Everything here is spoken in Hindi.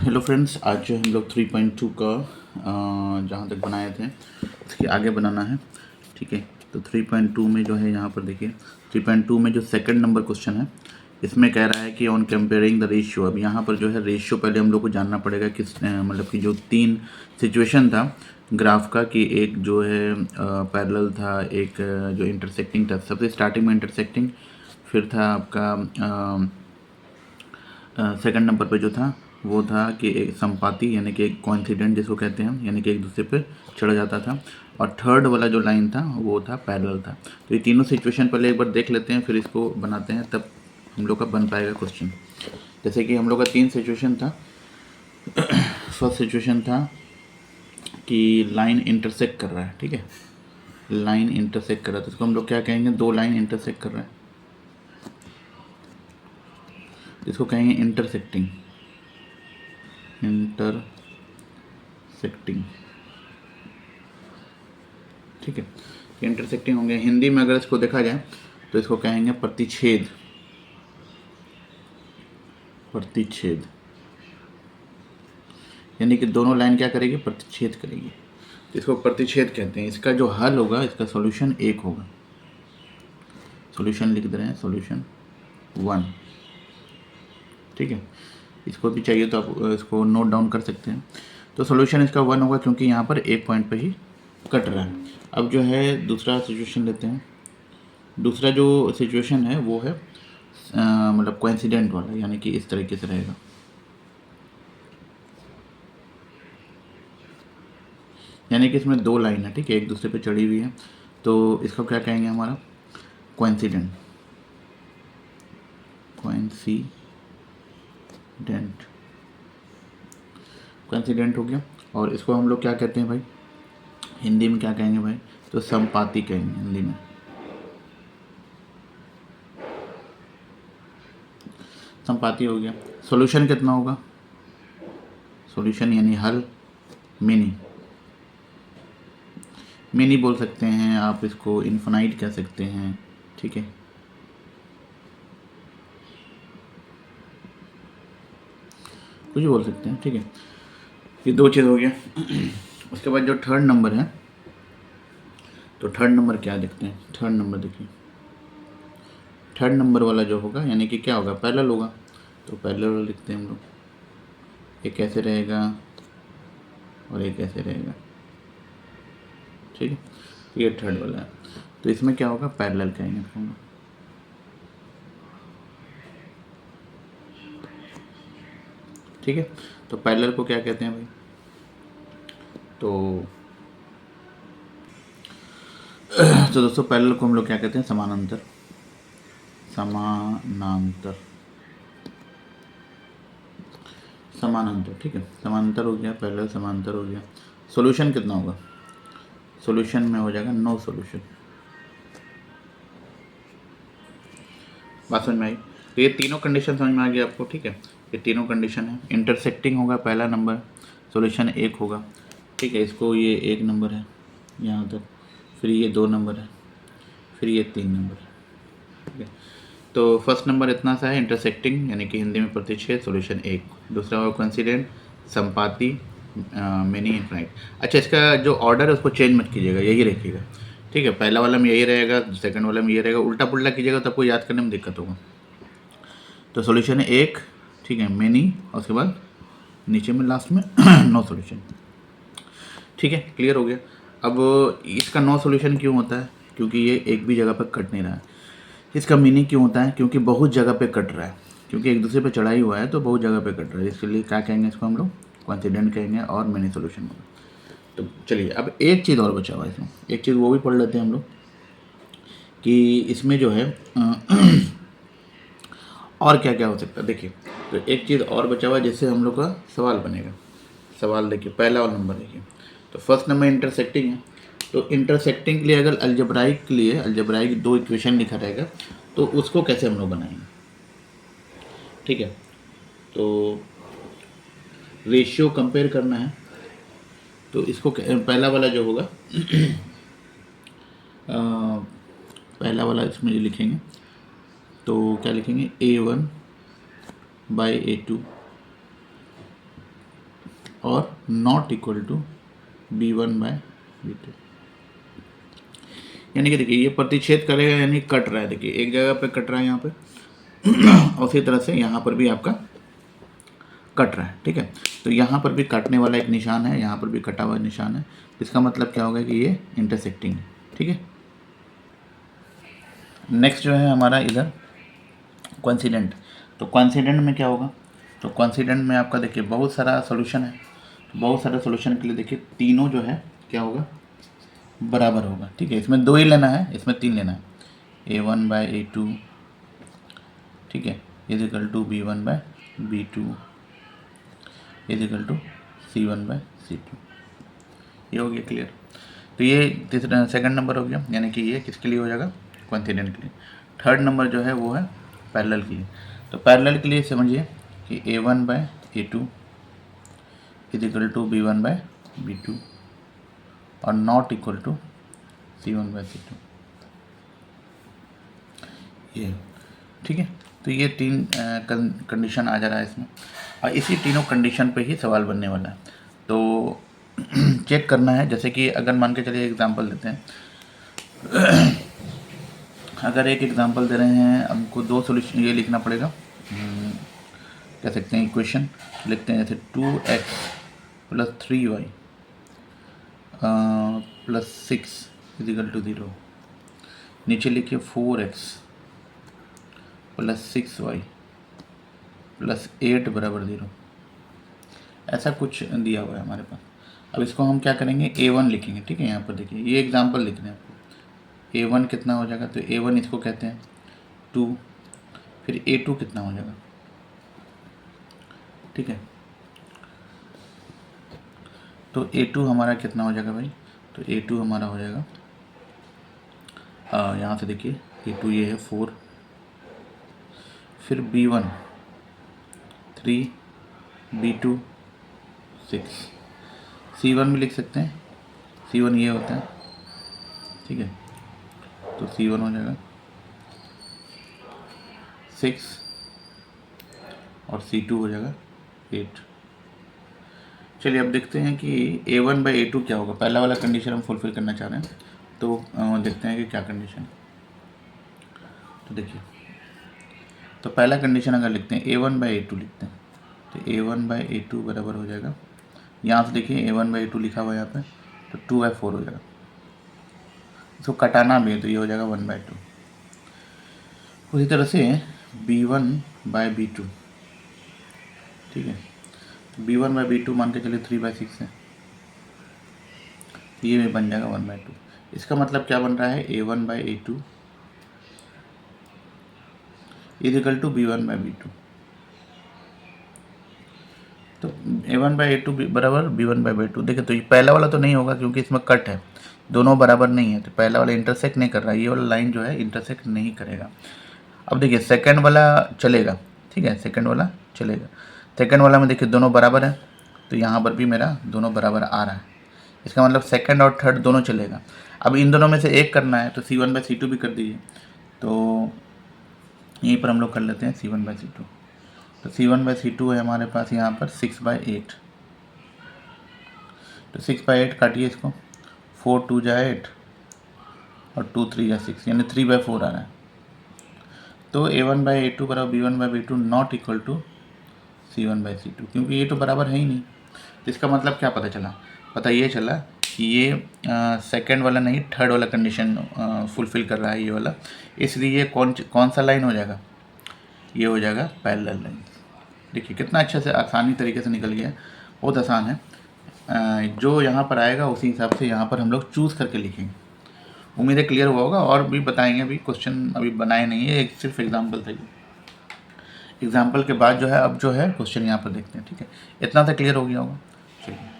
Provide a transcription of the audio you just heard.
हेलो फ्रेंड्स, आज जो हम लोग 3.2 का जहाँ तक बनाए थे उसके आगे बनाना है। ठीक है, तो 3.2 में जो है यहाँ पर देखिए 3.2 में जो सेकंड नंबर क्वेश्चन है इसमें कह रहा है कि ऑन कंपेयरिंग द रेशियो। अब यहाँ पर जो है रेशियो पहले हम लोग को जानना पड़ेगा किस मतलब कि जो तीन सिचुएशन था ग्राफ का, कि एक जो है पैरेलल था, एक जो इंटरसेक्टिंग था, सबसे स्टार्टिंग में इंटरसेक्टिंग, फिर था आपका सेकंड नंबर पे जो था वो था कि एक संपाती यानी कि एक कोइंसिडेंट जिसको कहते हैं, यानी कि एक दूसरे पे चढ़ जाता था, और थर्ड वाला जो लाइन था वो था पैरेलल था। तो ये तीनों सिचुएशन पहले एक बार देख लेते हैं, फिर इसको बनाते हैं, तब हम लोग का बन पाएगा क्वेश्चन। जैसे कि हम लोग का तीन सिचुएशन था। फर्स्ट सिचुएशन था कि लाइन इंटरसेक्ट कर रहा है। ठीक है, लाइन इंटरसेक्ट कर रहा है तो इसको हम लोग क्या कहेंगे, दो लाइन इंटरसेक्ट कर रहा है, इसको कहेंगे इंटरसेक्टिंग। इंटरसेक्टिंग, ठीक है, इंटरसेक्टिंग होंगे। हिंदी में अगर इसको देखा जाए तो इसको कहेंगे प्रतिच्छेद। प्रतिच्छेद यानी कि दोनों लाइन क्या करेगी, प्रतिच्छेद करेगी, तो इसको प्रतिच्छेद कहते हैं। इसका जो हल होगा, इसका सॉल्यूशन एक होगा। सॉल्यूशन लिख दे रहे हैं, सॉल्यूशन 1। ठीक है, इसको भी चाहिए तो आप इसको नोट डाउन कर सकते हैं। तो सॉल्यूशन इसका 1 होगा क्योंकि यहाँ पर एक पॉइंट पे ही कट रहा है। अब जो है दूसरा सिचुएशन लेते हैं। दूसरा जो सिचुएशन है वो है मतलब कोइंसिडेंट वाला, यानी कि इस तरीके से रहेगा। यानी कि इसमें दो लाइन है, ठीक है, एक दूसरे पे चढ़ी हुई है, तो इसको क्या कहेंगे, हमारा कोइंसिडेंट। कोइंसिडेंट कोइंसिडेंट हो गया। और इसको हम लोग क्या कहते हैं भाई, हिंदी में क्या कहेंगे भाई, तो संपाती कहेंगे हिंदी में। संपाती हो गया। सॉल्यूशन कितना होगा, सॉल्यूशन यानी हल मिनी। मिनी बोल सकते हैं आप, इसको इन्फिनाइट कह सकते हैं। ठीक है, कुछ भी बोल सकते हैं। ठीक है, ये दो चीज़ हो गया। उसके बाद जो थर्ड नंबर है, तो थर्ड नंबर क्या देखते हैं, थर्ड नंबर देखिए। थर्ड नंबर वाला जो होगा यानी कि क्या होगा, पैरेलल होगा, तो पैरेलल वाला लिखते हैं हम लोग। एक ऐसे रहेगा और एक ऐसे रहेगा। ठीक है, ये थर्ड वाला है, तो इसमें क्या होगा, पैरेलल कहेंगे इसको हम लोग। ठीक है, तो पैरेलल को क्या कहते हैं भाई, तो दोस्तों पैरेलल को हम लोग क्या कहते हैं, समानांतर। समानांतर, समानांतर, ठीक है, समानांतर हो गया, पैरेलल समानांतर हो गया। सॉल्यूशन कितना होगा, सॉल्यूशन में हो जाएगा नो सॉल्यूशन। बात समझ में आई, तो ये तीनों कंडीशन समझ में आ गया आपको। ठीक है, ये तीनों कंडीशन है। इंटरसेक्टिंग होगा पहला नंबर, सॉल्यूशन एक होगा। ठीक है, इसको ये एक नंबर है यहाँ तक, फिर ये दो नंबर है, फिर ये तीन नंबर है। ठीक है, तो फर्स्ट नंबर इतना सा है, इंटरसेक्टिंग यानी कि हिंदी में प्रतिच्छेद, सॉल्यूशन एक। दूसरा होगा कोइंसिडेंट, संपाती, मिनी, इनफाइनाइट। अच्छा, इसका जो ऑर्डर है उसको चेंज मत कीजिएगा, यही रखिएगा। ठीक है, पहला वाला में यही रहेगा, सेकंड वाला में यही रहेगा, उल्टा पुल्टा कीजिएगा तो आपको याद करने में दिक्कत होगा। तो सॉल्यूशन है एक, ठीक है, मिनी, और उसके बाद नीचे में लास्ट में नो सॉल्यूशन। ठीक है, क्लियर हो गया। अब इसका नो सॉल्यूशन क्यों होता है, क्योंकि ये एक भी जगह पर कट नहीं रहा है। इसका मिनी क्यों होता है, क्योंकि बहुत जगह पे कट रहा है, क्योंकि एक दूसरे पे चढ़ाई हुआ है तो बहुत जगह पे कट रहा है, इसके लिए क्या कहेंगे इसको हम लोग, कोइंसिडेंट कहेंगे, और मिनी सॉल्यूशन होगा। तो चलिए अब एक चीज़ और बचा हुआ है इसमें, एक चीज़ वो भी पढ़ लेते हैं हम लोग, कि इसमें जो है और क्या क्या हो सकता है। देखिए, तो एक चीज़ और बचा हुआ है जिससे हम लोग का सवाल बनेगा। सवाल देखिए, पहला और नंबर देखिए, तो फर्स्ट नंबर इंटरसेक्टिंग है, तो इंटरसेक्टिंग के लिए अगर अलजेब्राइक के लिए अलजेब्राइक दो इक्वेशन लिखा रहेगा तो उसको कैसे हम लोग बनाएंगे। ठीक है, तो रेशियो कंपेयर करना है, तो इसको पहला वाला जो होगा पहला वाला इसमें ये लिखेंगे, तो क्या लिखेंगे, A1/A2 और नॉट इक्वल टू B1/B2। यानी कि देखिए ये प्रतिच्छेद करेगा यानी कट रहा है, देखिए एक जगह पे कट रहा है यहाँ पे उसी तरह से यहाँ पर भी आपका कट रहा है, ठीक है। तो यहाँ पर भी काटने वाला एक निशान है, यहाँ पर भी कटा हुआ निशान है, इसका मतलब क्या होगा कि ये इंटरसेक्टिंग है, ठीक है। नेक्स्ट जो है हमारा इधर कोइंसिडेंट। तो कोइंसिडेंट में क्या होगा, तो कोइंसिडेंट में आपका देखिए बहुत सारा सोल्यूशन है, तो बहुत सारे सोल्यूशन के लिए देखिए तीनों जो है क्या होगा, बराबर होगा, ठीक है। इसमें 2 ही लेना है, इसमें 3 लेना है, A1/A2, ठीक है, is equal to B1/B2 is equal to C1/C2। ये हो गया क्लियर। तो ये तीसरा सेकंड नंबर हो गया, यानी कि ये किसके लिए हो जाएगा, कोइंसिडेंट के लिए। थर्ड नंबर जो है वो है पैरेलल के लिए। तो पैरेलल के लिए समझिए कि A1/A2 इजिकल टू B1/B2 और नॉट इक्वल टू C1/C2, ये ठीक है। तो ये 3 कंडीशन आ जा रहा है इसमें, और इसी तीनों कंडीशन पे ही सवाल बनने वाला है। तो चेक करना है, जैसे कि अगर मान के चलिए एग्जांपल देते हैं अगर एक एग्जांपल दे रहे हैं, हमको 2 सोल्यूशन ये लिखना पड़ेगा, कह सकते हैं इक्वेशन लिखते हैं जैसे 2x + 3y + 6 इजिकल टू 0। नीचे लिखिए 4x + 6y + 8 = 0। ऐसा कुछ दिया हुआ है हमारे पास। अब इसको हम क्या करेंगे, A1 लिखेंगे, ठीक है। यहाँ पर देखिए ये एग्जांपल लिखना है आपको। A1 कितना हो जाएगा, तो A1 इसको कहते हैं 2, फिर A2 कितना हो जाएगा, ठीक है। तो A2 हमारा कितना हो जाएगा भाई, तो A2 हमारा हो जाएगा यहाँ से देखिए A2 ये है 4, फिर B1 3, B2 6, C1 भी लिख सकते हैं, C1 ये होता है, ठीक है। तो C1 हो जाएगा 6 और C2 हो जाएगा 8। चलिए अब देखते हैं कि A1/A2 क्या होगा। पहला वाला कंडीशन हम फुलफिल करना चाह रहे हैं, तो देखते हैं कि क्या कंडीशन है। तो देखिए, तो पहला कंडीशन अगर लिखते हैं A1/A2 लिखते हैं, तो A1/A2 बराबर हो जाएगा, यहाँ से देखिए A1/A2 लिखा हुआ है यहाँ पे, तो 2/4 हो जाएगा। इसको कटाना भी है तो ये हो जाएगा 1/2। उसी तरह से B1/B2, ठीक है। B1/B2 मान के चलिए 3/6 है, ये भी बन जाएगा 1/2। इसका मतलब क्या बन रहा है, A1/A2 इजिकल टू B1/B2। तो A1/A2 बराबर B1/B2। देखिए तो ये पहला वाला तो नहीं होगा क्योंकि इसमें कट है, दोनों बराबर नहीं है, तो पहला वाला इंटरसेक्ट नहीं कर रहा है, ये वाला लाइन जो है इंटरसेक्ट नहीं करेगा। अब देखिए सेकंड वाला चलेगा, ठीक है, सेकंड वाला चलेगा। सेकंड वाला में देखिए दोनों बराबर है, तो यहाँ पर भी मेरा दोनों बराबर आ रहा है, इसका मतलब सेकंड और थर्ड दोनों चलेगा। अब इन दोनों में से एक करना है, तो C1/C2 भी कर दीजिए। तो यहीं पर हम लोग कर लेते हैं C1/C2। तो C1/C2 है हमारे पास यहाँ पर 6/8। तो 6/8 काटिए इसको, 4 2 जा 8 और 2 3 जा 6, यानी 3/4 आ रहा है। तो A1/A2 बराबर B1/B2 not equal to C1/C2, क्योंकि ये तो बराबर है ही नहीं। तो इसका मतलब क्या पता चला, पता ये चला कि ये सेकंड वाला नहीं थर्ड वाला कंडीशन फुलफिल कर रहा है ये वाला, इसलिए ये कौन सा लाइन हो जाएगा, ये हो जाएगा पैरेलल लाइन। देखिए कितना अच्छे से आसानी तरीके से निकल गया, बहुत आसान है। जो यहाँ पर आएगा उसी हिसाब से यहाँ पर हम लोग चूज़ करके लिखेंगे। उम्मीद है क्लियर हुआ होगा, और भी बताएंगे, अभी क्वेश्चन अभी बनाए नहीं है, एक सिर्फ एग्जाम्पल था। एग्जाम्पल के बाद जो है अब जो है क्वेश्चन यहाँ पर देखते हैं, ठीक है। इतना तो क्लियर हो गया होगा, चलिए।